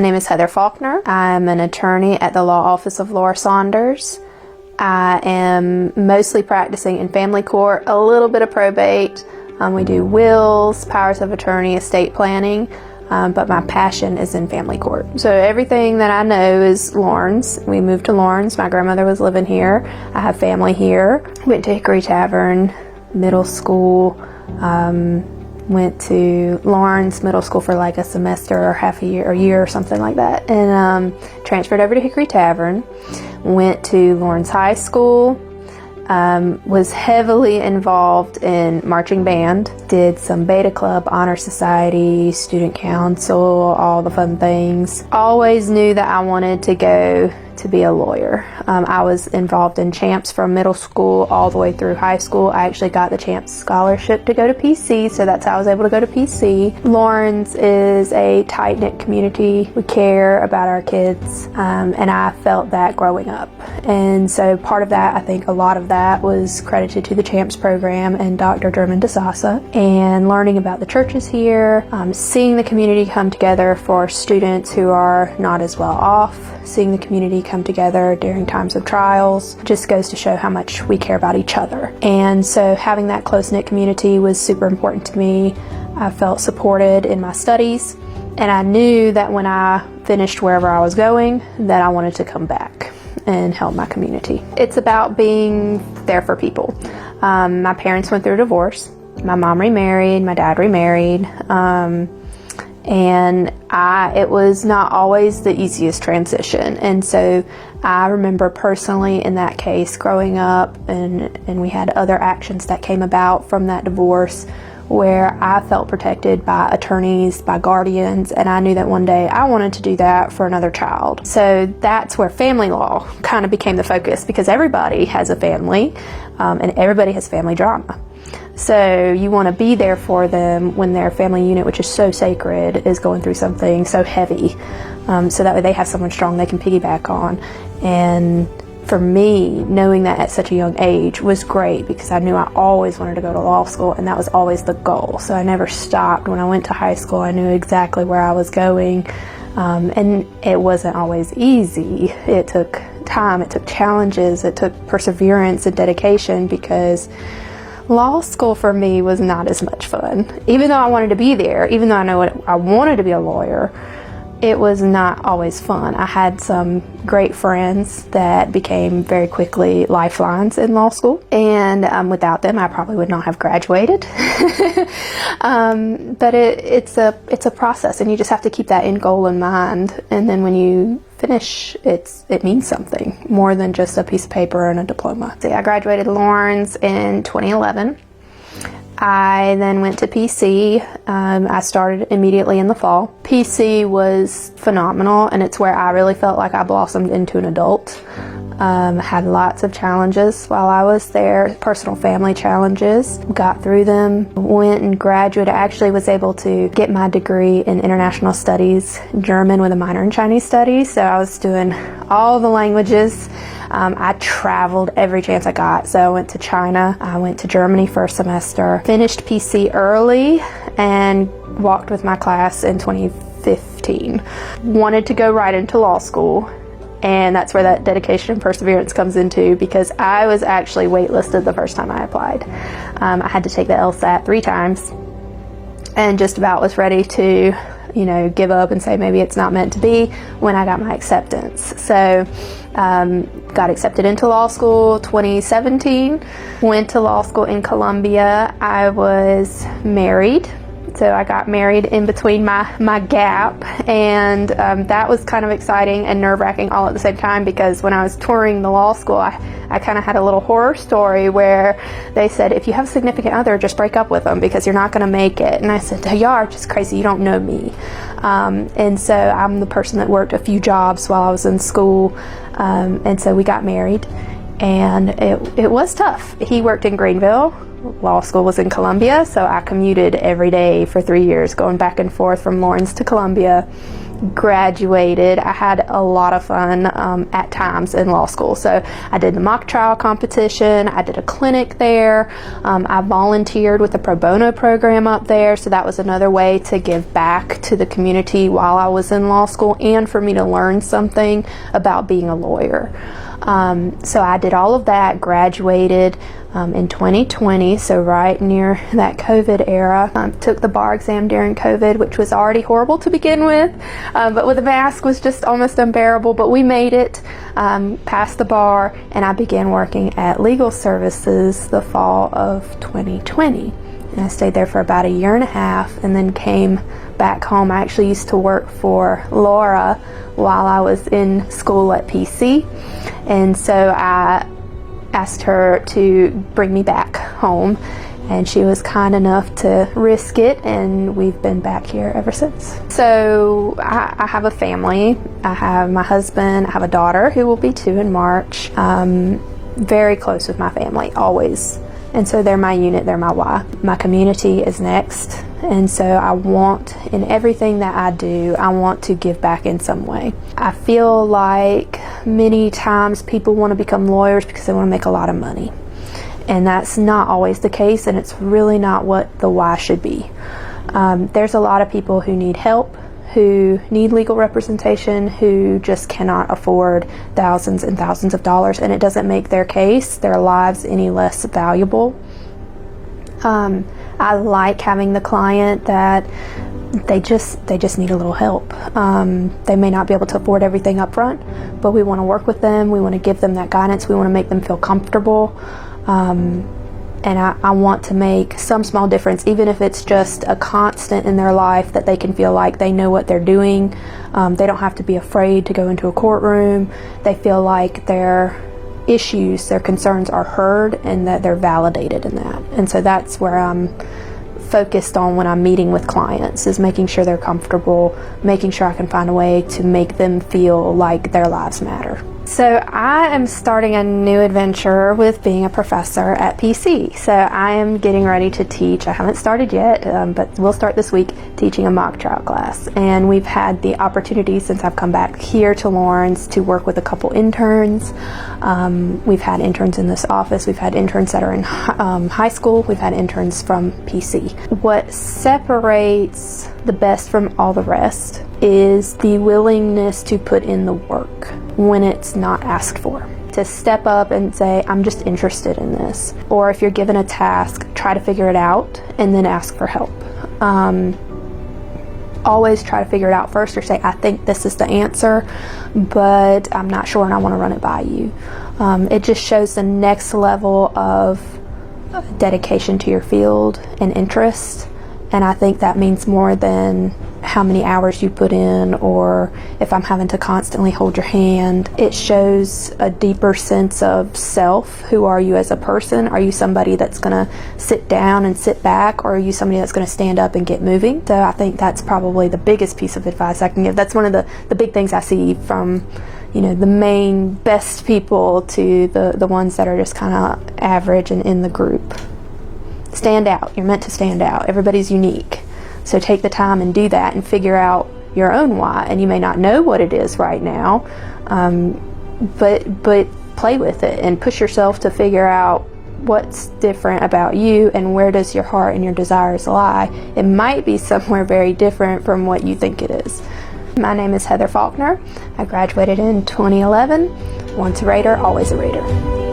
My name is Heather Faulkner. I'm an attorney at the Law Office of Laura Saunders. I am mostly practicing in family court, a little bit of probate. We do wills, powers of attorney, estate planning, but my passion is in family court. So everything that I know is Lawrence. We moved to Lawrence. My grandmother was living here. I have family here. Went to Hickory Tavern Middle School. Went to Lawrence Middle School for like a semester or half a year or year or something like that, and transferred over to Hickory Tavern. Went to Lawrence High School. Was heavily involved in marching band, did some Beta Club, Honor Society, Student Council, all the fun things. Always knew that I wanted to go to be a lawyer. I was involved in Champs from middle school all the way through high school. I actually got the Champs scholarship to go to PC, so that's how I was able to go to PC. Lawrence is a tight-knit community. We care about our kids, and I felt that growing up. And so part of that, I think a lot of that was credited to the Champs program and Dr. Dermond DeSasa, and learning about the churches here, seeing the community come together for students who are not as well off, seeing the community come together during times of trials just goes to show how much we care about each other. And so having that close-knit community was super important to me. I felt supported in my studies, and I knew that when I finished wherever I was going that I wanted to come back and help my community. It's about being there for people. My parents went through a divorce. My mom remarried, my dad remarried, and it was not always the easiest transition. And so I remember personally in that case growing up, and we had other actions that came about from that divorce where I felt protected by attorneys, by guardians, and I knew that one day I wanted to do that for another child. So that's where family law kind of became the focus, because everybody has a family, and everybody has family drama. So you want to be there for them when their family unit, which is so sacred, is going through something so heavy, so that way they have someone strong they can piggyback on. And for me, knowing that at such a young age was great, because I knew I always wanted to go to law school, and that was always the goal. So I never stopped. When I went to high school, I knew exactly where I was going, and it wasn't always easy. It took time, it took challenges, it took perseverance and dedication, because law school for me was not as much fun. Even though I wanted to be there, even though I wanted to be a lawyer, it was not always fun. I had some great friends that became very quickly lifelines in law school, and without them I probably would not have graduated. But it's a process, and you just have to keep that end goal in mind, and then when you finish, it means something more than just a piece of paper and a diploma. So I graduated Lawrence in 2011. I then went to PC. I started immediately in the fall. PC was phenomenal, and it's where I really felt like I blossomed into an adult. Had lots of challenges while I was there, personal family challenges, got through them, went and graduated. I actually was able to get my degree in international studies, German with a minor in Chinese studies, so I was doing all the languages. I traveled every chance I got. So I went to China, I went to Germany for a semester, finished PC early, and walked with my class in 2015. Wanted to go right into law school, and that's where that dedication and perseverance comes into, because I was actually waitlisted the first time I applied. I had to take the LSAT 3 times, and just about was ready to give up and say maybe it's not meant to be when I got my acceptance. So got accepted into law school 2017, went to law school in Columbia. I was married, so I got married in between my gap, and that was kind of exciting and nerve-wracking all at the same time, because when I was touring the law school, I kind of had a little horror story where they said, if you have a significant other, just break up with them because you're not going to make it. And I said, y'all are just crazy, you don't know me. And so I'm the person that worked a few jobs while I was in school, and so we got married, and it was tough. He worked in Greenville, law school was in Columbia, so I commuted every day for 3 years, going back and forth from Lawrence to Columbia. graduated, I had a lot of fun at times in law school. So I did the mock trial competition, I did a clinic there, I volunteered with the pro bono program up there, so that was another way to give back to the community while I was in law school and for me to learn something about being a lawyer. So I did all of that, graduated in 2020, so right near that COVID era. Took the bar exam during COVID, which was already horrible to begin with, but with a mask was just almost unbearable, but we made it, passed the bar, and I began working at Legal Services the fall of 2020. And I stayed there for about a year and a half and then came back home. I actually used to work for Laura while I was in school at PC, and so I asked her to bring me back home, and she was kind enough to risk it, and we've been back here ever since. So I have a family. I have my husband, I have a daughter who will be 2 in March. Very close with my family, always. And so they're my unit, they're my why. My community is next, and so I want, in everything that I do, I want to give back in some way. I feel like many times people want to become lawyers because they want to make a lot of money. And that's not always the case, and it's really not what the why should be. There's a lot of people who need help, who need legal representation, who just cannot afford thousands and thousands of dollars, and it doesn't make their case, their lives, any less valuable. I like having the client that they just need a little help. They may not be able to afford everything up front, but we want to work with them, we want to give them that guidance, we want to make them feel comfortable. And I want to make some small difference, even if it's just a constant in their life that they can feel like they know what they're doing. They don't have to be afraid to go into a courtroom. They feel like their issues, their concerns are heard and that they're validated in that. And so that's where I'm focused on when I'm meeting with clients, is making sure they're comfortable, making sure I can find a way to make them feel like their lives matter. So I am starting a new adventure with being a professor at PC. So I am getting ready to teach. I haven't started yet, but we'll start this week teaching a mock trial class. And we've had the opportunity since I've come back here to Lawrence to work with a couple interns. We've had interns in this office. We've had interns that are in high school. We've had interns from PC. What separates the best from all the rest is the willingness to put in the work when it's not asked for. To step up and say, I'm just interested in this. Or if you're given a task, try to figure it out and then ask for help. Always try to figure it out first, or say, I think this is the answer, but I'm not sure and I want to run it by you. It just shows the next level of dedication to your field and interest. And I think that means more than how many hours you put in, or if I'm having to constantly hold your hand. It shows a deeper sense of self. Who are you as a person? Are you somebody that's going to sit down and sit back, or are you somebody that's going to stand up and get moving? So I think that's probably the biggest piece of advice I can give. That's one of the big things I see from, you know, the main best people to the ones that are just kind of average and in the group. Stand out. You're meant to stand out. Everybody's unique. So take the time and do that and figure out your own why. And you may not know what it is right now, but play with it and push yourself to figure out what's different about you and where does your heart and your desires lie. It might be somewhere very different from what you think it is. My name is Heather Faulkner. I graduated in 2011. Once a Raider, always a Raider.